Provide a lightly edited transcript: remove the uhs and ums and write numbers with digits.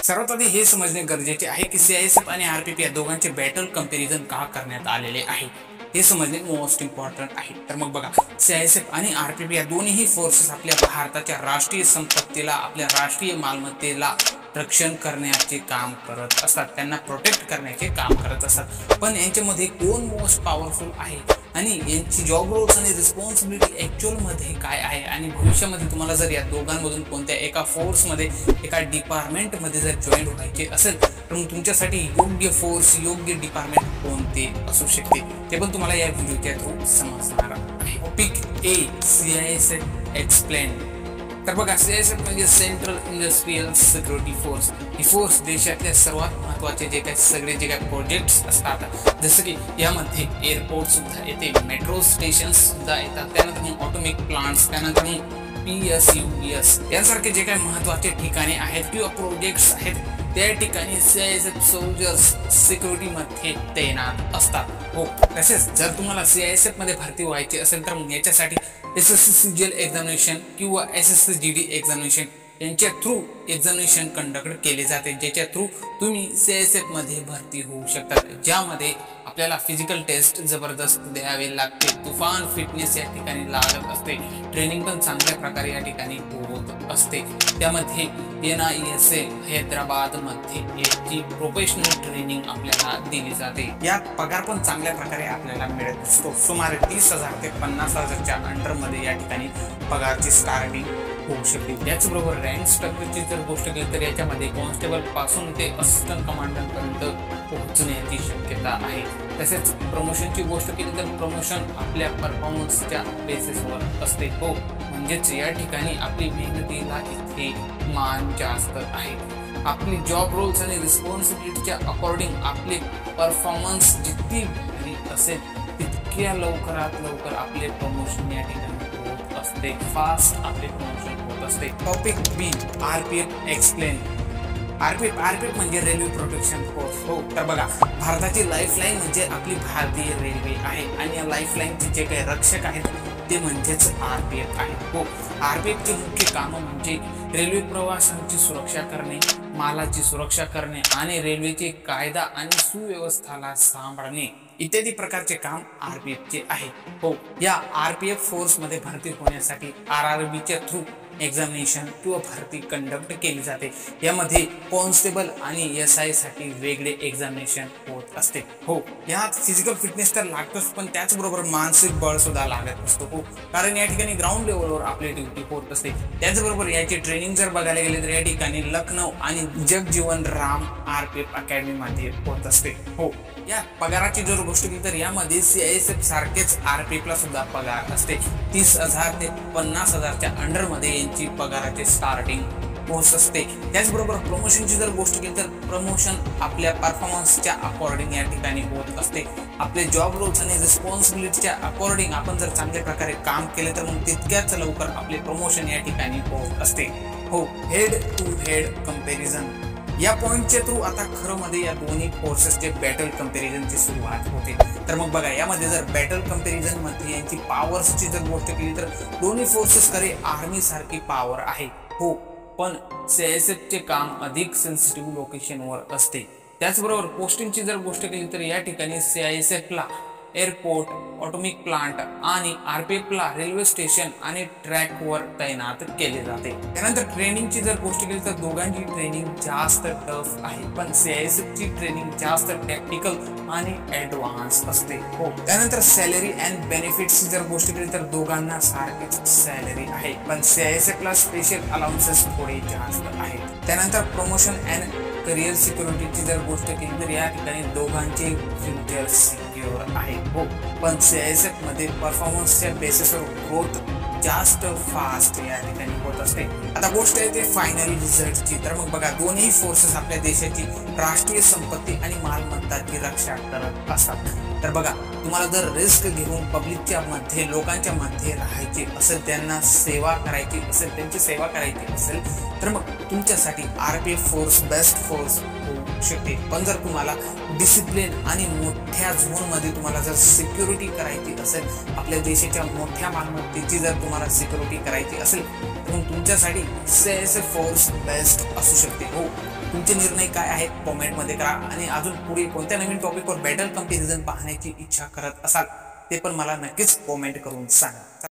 सर्वात आधी हे समजणे गरजेचे आहे की सीआयएसएफ आणि आरपीएफ या दोघांचे बॅटल कंपॅरिझन का करण्यात आलेले आहे हे समजणे मोस्ट इम्पॉर्टंट आहे। तर मग बघा, सीआयएसएफ आणि आरपीएफ या दोन्ही फोर्सेस आपल्या भारताच्या राष्ट्रीय संपत्तीला, आपल्या राष्ट्रीय मालमत्तेला रक्षण करण्याचे काम करत असतात, त्यांना प्रोटेक्ट करण्याचे काम करत असतात। पण यांच्यामध्ये कोण मोस्ट पॉवरफुल आहे आणि यांची जॉब रोल्स आणि रिस्पॉन्सिबिलिटी ॲक्च्युअल मध्ये काय आहे आणि भविष्यामध्ये तुम्हाला जर या दोघांमधून कोणत्या एका फोर्समध्ये, एका डिपार्टमेंटमध्ये जर जॉईन व्हायचे असेल तर मग तुमच्यासाठी योग्य फोर्स, योग्य डिपार्टमेंट कोणते असू शकते ते पण तुम्हाला या व्हिडिओच्या थ्रू समजणार आहे। टॉपिक ए, सीआयएसएफ एक्सप्लेन। तर बघा, सीआयएसएफ म्हणजे सेंट्रल इंडस्ट्रियल सिक्युरिटी फोर्स। ही फोर्स देशातल्या सर्वात महत्त्वाचे जे काही प्रोजेक्ट्स असतात, जसं की यामध्ये एअरपोर्ट सुद्धा येते, मेट्रो स्टेशन्स सुद्धा येतात, त्यानंतर ऑटोमिक प्लांट्स, त्यानंतर PSUs यासारखे जे काही महत्त्वाचे ठिकाणे आहेत किंवा प्रोजेक्ट्स आहेत त्या ठिकाणी सीआयएसएफ सोल्जर्स सिक्युरिटीमध्ये तैनात असतात। हो, तसेच जर तुम्हाला सीआयएसएफ मध्ये भरती व्हायची असेल तर मग याच्यासाठी SSC एक्झामिनेशन किंवा SSCGD एक्झामिनेशन यांच्या थ्रू एक्झामिनेशन कंडक्ट केले जाते, ज्याच्या थ्रू तुम्ही सीआयएसएफ मध्ये भरती होऊ शकता, ज्यामध्ये आपल्याला फिजिकल टेस्ट जबरदस्त द्यावे लागते, तुफान फिटनेस या ठिकाणी लागत असते, ट्रेनिंग पण चांगल्या प्रकारे या ठिकाणी होत असते। त्यामध्ये NISA हैदराबाद मध्ये याची प्रोफेशनल ट्रेनिंग आपल्याला दिली जाते। यात पगार पण चांगल्या प्रकारे आपल्याला मिळत असतो, सुमारे 30,000 ते 50,000च्या अंडर मध्ये या ठिकाणी पगारची स्टार्टिंग होऊ शकते। त्याचबरोबर रँक स्ट्रक्चरची जर गोष्ट केली तर याच्यामध्ये कॉन्स्टेबल पासून ते असिस्टंट कमांडर पर्यंत पोहोचण्याची शक्यता आहे। तसेच प्रमोशनची गोष्ट केली तर प्रमोशन आपल्या परफॉर्मन्सच्या बेसिसवर असते। हो, म्हणजेच या ठिकाणी आपली मेहनतीला इथे मान जास्त आहे। आपली जॉब रोल्स आणि रिस्पॉन्सिबिलिटीच्या अकॉर्डिंग आपले परफॉर्मन्स जितकी भारी असेल तितक्या लवकरात लवकर आपले प्रमोशन या ठिकाणी होत असते, फास्ट आपले प्रमोशन होत असते। टॉपिक बी, आरपीएफ एक्सप्लेन। आरपीएफ म्हणजे रेल्वे प्रोटेक्शन फोर्स। हो, तर बघा, भारताची लाईफलाईन म्हणजे आपली भारतीय रेल्वे आहे आणि या लाईफलाईनचे जे काही रक्षक आहेत ते म्हणजेच आरपीएफ आहे। हो, आरपीएफचे मुख्य कामं म्हणजे रेल्वे प्रवाशांची सुरक्षा करणे, मालाची सुरक्षा करणे आणि रेल्वेचे कायदा आणि सुव्यवस्थाला सांभाळणे इत्यादी प्रकारचे काम आरपीएफचे आहे। हो, या आरपीएफ फोर्स मध्ये भरती होण्यासाठी RRBच्या थ्रू एक्झामिनेशन किंवा भरती कंडक्ट केली जाते। यामध्ये कॉन्स्टेबल आणि SI साठी वेगळे एक्झामिनेशन होत असते। हो, यात फिजिकल फिटनेस तर लागतोच, पण त्याचबरोबर मानसिक बळ सुद्धा लागत असतो। हो, कारण या ठिकाणी ग्राउंड लेवलवर आपली ड्युटी होत असते। त्याचबरोबर याची ट्रेनिंग जर बघायला गेले तर या ठिकाणी लखनौ आणि जगजीवन राम आरपीएफ अकॅडमी मध्ये होत असते। हो, या पगाराची जर गोष्ट केली तर यामध्ये सीआयएसएफ सारखेच आरपीएफला सुद्धा पगार असते, 30,000 ते 50,000च्या अंडर मध्ये यांची पगाराचे स्टार्टिंग पोस्ट असते। त्याचबरोबर प्रमोशनची जर गोष्ट केली तर प्रमोशन आपल्या परफॉर्मन्सच्या अकॉर्डिंग या ठिकाणी होत असते। आपले जॉब रोल्स आणि रिस्पॉन्सिबिलिटीच्या अकॉर्डिंग आपण जर चांगल्या प्रकारे काम केले तर मग तितक्याच लवकर आपले प्रमोशन या ठिकाणी होत असते। हो, हेड टू हेड कंपॅरिझन या पॉइंटच्या थ्रू आता खरं मध्ये या दोन्ही फोर्सेसचे बॅटल कंपॅरिझनची सुरुवात होते। तर मग बघा, यामध्ये जर बॅटल कंपॅरिझन मध्ये यांची पॉवर्सची जर गोष्ट केली तर दोन्ही फोर्सेसकडे आर्मी सारखी पॉवर आहे। हो, पण सीआयएसएफचे काम अधिक सेन्सिटिव्ह लोकेशनवर असते। त्याचबरोबर पोस्टिंगची जर गोष्ट केली तर या ठिकाणी सीआयएसएफला एअरपोर्ट, ऑटोमिक प्लांट आणि आरपीएफला रेल्वे स्टेशन आणि ट्रॅकवर तैनात केले जाते। त्यानंतर ट्रेनिंगची जर गोष्ट केली तर दोघांची ट्रेनिंग जास्त टफ आहे, पण सीआयएसएफची ट्रेनिंग जास्त टॅक्टिकल आणि ऍडव्हान्स असते। हो, त्यानंतर सॅलरी अँड बेनिफिट्सची जर गोष्ट केली तर दोघांना सारखीच सॅलरी आहे, पण सीआयएसएफला स्पेशल अलाउन्सेस थोडे जास्त आहेत। त्यानंतर प्रमोशन अँड करिअर सिक्युरिटीची जर गोष्ट केली तर या ठिकाणी दोघांचे फ्युचर सिक्युअर आहे। हो, पण सीआयएसएफ मध्ये परफॉर्मन्सच्या बेसिसवर ग्रोथ जास्त फास्ट या ठिकाणी होत असते। आता गोष्ट आहे ते फायनल रिझल्टची। तर मग बघा, दोन्ही फोर्सेस आपल्या देशाची राष्ट्रीय संपत्ती आणि मालमत्ताची रक्षा करत असतात। तर बघा, तुम्हाला जर रिस्क घेऊन पब्लिकच्या मध्ये, लोकांच्या मध्ये राहायचे असेल, त्यांना सेवा करायची असेल, त्यांची सेवा करायची असेल तर मग तुमच्यासाठी आरपीएफ फोर्स बेस्ट फोर्स होऊ शकते। पण जर तुम्हाला डिसिप्लिन आणि मोठ्या झोनमध्ये तुम्हाला जर सिक्युरिटी करायची असेल, आपल्या देशाच्या मोठ्या मालमत्तेची जर तुम्हाला सिक्युरिटी करायची असेल तर मग तुमच्यासाठी सीआयएसएफ फोर्स बेस्ट असू शकते। हो, तुमचे निर्णय काय आहेत कॉमेंटमध्ये करा आणि अजून पुढे कोणत्या नवीन टॉपिकवर बॅटल कंपॅरिझन पाहण्याची इच्छा करत असाल ते पण मला नक्कीच कॉमेंट करून सांगा.